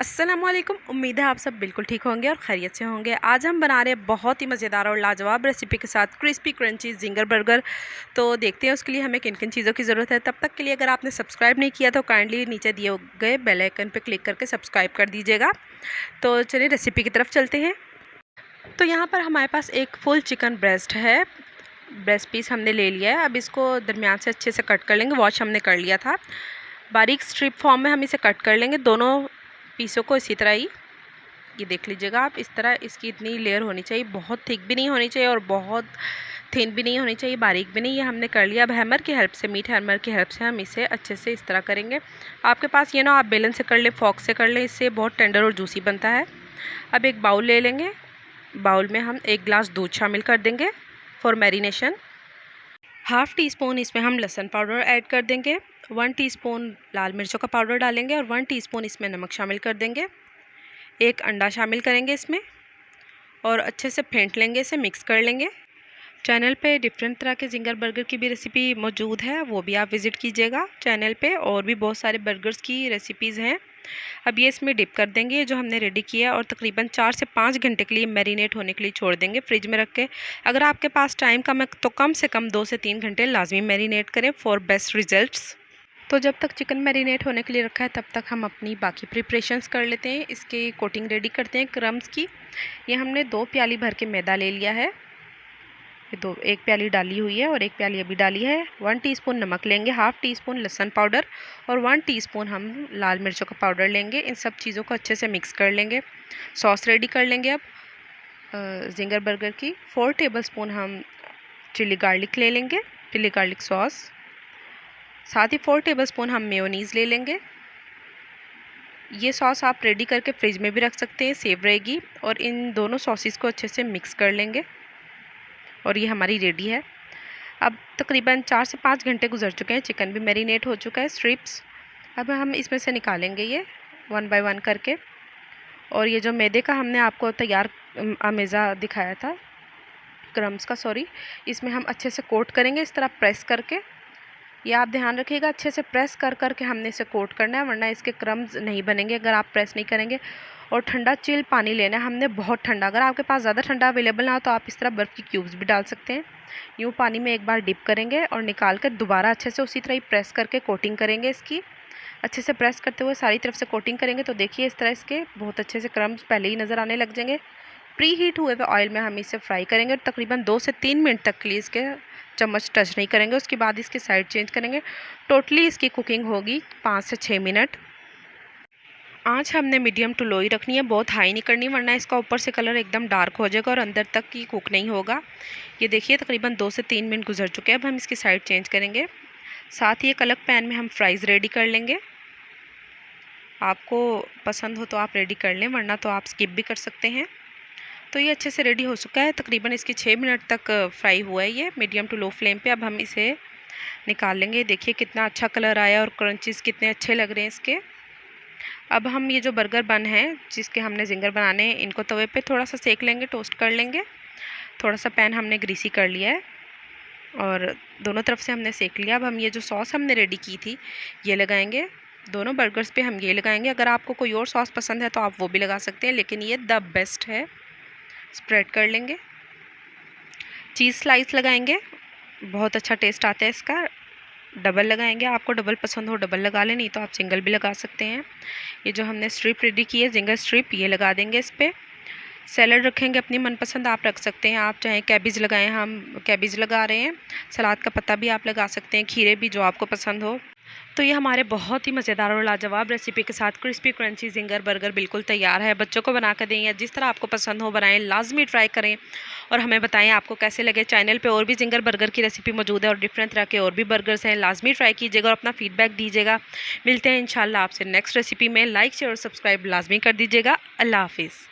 अस्सलामुअलैकुम। उम्मीद है आप सब बिल्कुल ठीक होंगे और खैरियत से होंगे। आज हम बना रहे हैं बहुत ही मज़ेदार और लाजवाब रेसिपी के साथ क्रिस्पी क्रंची जिंगर बर्गर। तो देखते हैं उसके लिए हमें किन किन चीज़ों की ज़रूरत है। तब तक के लिए अगर आपने सब्सक्राइब नहीं किया तो काइंडली नीचे दिए गए बेल आइकन पर क्लिक करके सब्सक्राइब कर दीजिएगा। तो चलिए रेसिपी की तरफ चलते हैं। तो यहाँ पर हमारे पास एक फुल चिकन ब्रेस्ट है। ब्रेस्ट पीस हमने ले लिया है। अब इसको दरमियान से अच्छे से कट कर लेंगे। वॉश हमने कर लिया था। बारीक स्ट्रिप फॉर्म में हम इसे कट कर लेंगे, दोनों पीसों को इसी तरह ही। ये देख लीजिएगा आप, इस तरह इसकी इतनी लेयर होनी चाहिए। बहुत थिक भी नहीं होनी चाहिए और बहुत थिन भी नहीं होनी चाहिए, बारीक भी नहीं। ये हमने कर लिया। अब हैमर की हेल्प से, मीट हैमर की हेल्प से हम इसे अच्छे से इस तरह करेंगे। आपके पास ये ना, आप बेलन से कर ले, फॉक से कर ले, इससे बहुत टेंडर और जूसी बनता है। अब एक बाउल ले लेंगे। बाउल में हम 1 गिलास दूध शामिल कर देंगे for marination. Half tea spoon इसमें हम लहसुन पाउडर ऐड कर देंगे। 1 टीस्पून लाल मिर्चों का पाउडर डालेंगे और 1 टीस्पून इसमें नमक शामिल कर देंगे। 1 अंडा शामिल करेंगे इसमें और अच्छे से फेंट लेंगे, इसे मिक्स कर लेंगे। चैनल पे डिफरेंट तरह के जिंगर बर्गर की भी रेसिपी मौजूद है, वो भी आप विज़िट कीजिएगा चैनल पे। और भी बहुत सारे बर्गर्स की रेसिपीज़ हैं। अब ये इसमें डिप कर देंगे, ये जो हमने रेडी किया, और तकरीबन 4 से 5 घंटे के लिए मैरिनेट होने के लिए छोड़ देंगे फ्रिज में रख के। अगर आपके पास टाइम कम है तो कम से कम 2 से 3 घंटे लाजमी मैरिनेट करें फॉर बेस्ट रिजल्ट्स। तो जब तक चिकन मैरिनेट होने के लिए रखा है तब तक हम अपनी बाकी प्रिपरेशंस कर लेते हैं। इसकी कोटिंग रेडी करते हैं क्रम्स की। ये हमने 2 प्याली भर के मैदा ले लिया है। ये 1 प्याली डाली हुई है और 1 प्याली अभी डाली है। 1 टीस्पून नमक लेंगे, हाफ़ टीस्पून लहसुन पाउडर और 1 टीस्पून हम लाल मिर्चों का पाउडर लेंगे। इन सब चीज़ों को अच्छे से मिक्स कर लेंगे। सॉस रेडी कर लेंगे अब जिंगर बर्गर की। 4 टेबलस्पून हम चिली गार्लिक ले लेंगे, चिली गार्लिक सॉस। साथ ही 4 टेबलस्पून हम मेयोनीज़ ले लेंगे। ये सॉस आप रेडी करके फ्रिज में भी रख सकते हैं, सेव रहेगी। और इन दोनों सॉसेस को अच्छे से मिक्स कर लेंगे और ये हमारी रेडी है। अब तकरीबन 4 से 5 घंटे गुजर चुके हैं, चिकन भी मैरिनेट हो चुका है, स्ट्रिप्स। अब हम इसमें से निकालेंगे ये 1 बाय 1 करके। और ये जो मैदे का हमने आपको तैयार अमेज़ा दिखाया था, क्रम्स का सॉरी, इसमें हम अच्छे से कोट करेंगे इस तरह प्रेस करके। ये आप ध्यान रखिएगा, अच्छे से प्रेस कर करके हमने इसे कोट करना है, वरना इसके क्रम्स नहीं बनेंगे अगर आप प्रेस नहीं करेंगे। और ठंडा चिल पानी लेना है हमने, बहुत ठंडा। अगर आपके पास ज़्यादा ठंडा अवेलेबल ना हो तो आप इस तरह बर्फ़ की क्यूब्स भी डाल सकते हैं। यूँ पानी में एक बार डिप करेंगे और निकाल कर दोबारा अच्छे से उसी तरह ही प्रेस करके कोटिंग करेंगे इसकी। अच्छे से प्रेस करते हुए सारी तरफ से कोटिंग करेंगे तो देखिए इस तरह इसके बहुत अच्छे से क्रम्स पहले ही नज़र आने लग जाएंगे। प्री हीट हुए हुए ऑयल में हम इसे फ्राई करेंगे और तकरीबन 2 से 3 मिनट तक के लिए इसके चम्मच टच नहीं करेंगे। उसके बाद इसकी साइड चेंज करेंगे। टोटली इसकी कुकिंग होगी 5 से 6 मिनट। आँच हमने मीडियम टू लो ही रखनी है, बहुत हाई नहीं करनी, वरना इसका ऊपर से कलर एकदम डार्क हो जाएगा और अंदर तक की कुक नहीं होगा। ये देखिए तकरीबन 2 से 3 मिनट गुजर चुके हैं। अब हम इसकी साइड चेंज करेंगे। साथ ही एक अलग पैन में हम फ्राइज़ रेडी कर लेंगे। आपको पसंद हो तो आप रेडी कर लें, वरना तो आप स्किप भी कर सकते हैं। तो ये अच्छे से रेडी हो चुका है, तकरीबन इसकी 6 मिनट तक फ्राई हुआ है ये मीडियम टू लो फ्लेम पे। अब हम इसे निकाल लेंगे। देखिए कितना अच्छा कलर आया और क्रंचेस कितने अच्छे लग रहे हैं इसके। अब हम ये जो बर्गर बन है जिसके हमने जिंगर बनाने हैं, इनको तवे पे थोड़ा सा सेक लेंगे, टोस्ट कर लेंगे। थोड़ा सा पैन हमने ग्रीसी कर लिया है और दोनों तरफ से हमने सेक लिया। अब हम ये जो सॉस हमने रेडी की थी ये लगाएंगे दोनों बर्गर्स पे, हम ये लगाएंगे। अगर आपको कोई और सॉस पसंद है तो आप वो भी लगा सकते हैं, लेकिन ये द बेस्ट है। स्प्रेड कर लेंगे। चीज़ स्लाइस लगाएंगे, बहुत अच्छा टेस्ट आता है इसका। डबल लगाएंगे, आपको डबल पसंद हो डबल लगा लें, नहीं तो आप सिंगल भी लगा सकते हैं। ये जो हमने स्ट्रिप रेडी की है जिंगर स्ट्रिप, ये लगा देंगे इस पर। सैलड रखेंगे अपनी मनपसंद, आप रख सकते हैं। आप चाहें कैबिज लगाएं, हम कैबिज लगा रहे हैं। सलाद का पत्ता भी आप लगा सकते हैं, खीरे भी, जो आपको पसंद हो। तो ये हमारे बहुत ही मज़ेदार और लाजवाब रेसिपी के साथ क्रिस्पी क्रंची जिंगर बर्गर बिल्कुल तैयार है। बच्चों को बना कर दें या जिस तरह आपको पसंद हो बनाएं, लाजमी ट्राई करें और हमें बताएं आपको कैसे लगे। चैनल पे और भी जिंगर बर्गर की रेसिपी मौजूद है और डिफरेंट तरह के और भी बर्गर्स हैं, लाजमी ट्राई कीजिएगा और अपना फीडबैक दीजिएगा। मिलते हैं इंशाल्लाह आपसे नेक्स्ट रेसिपी में। लाइक शेयर और सब्सक्राइब लाजमी कर दीजिएगा। अल्लाह हाफिज़।